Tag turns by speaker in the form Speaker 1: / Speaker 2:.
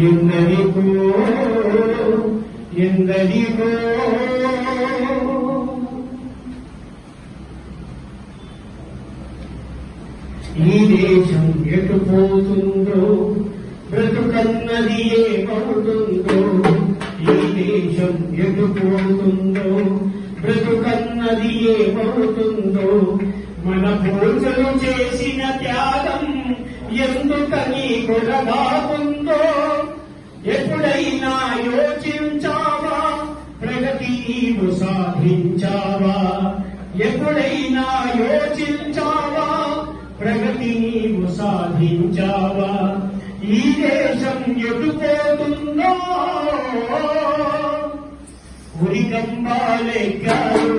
Speaker 1: ఎందరికో ఎందరికో ఈ దేశం ఎటుపోతుందో బ్రతుకన్నది ఏమవుతుందో ఈ దేశం ఎటుపోతుందో బ్రతుకన్నది ఏమవుతుందో మన పూజలు చేసిన త్యాగం ఎందుకని కొరబాకుందో ఎప్పుడైనా యోచించావా ప్రగతి నీవు సాధించావా ఎప్పుడైనా యోచించావా ప్రగతి నీవు సాధించావా ఈ దేశం ఎటుపోతుందో ఉరికంబాలెక్కారు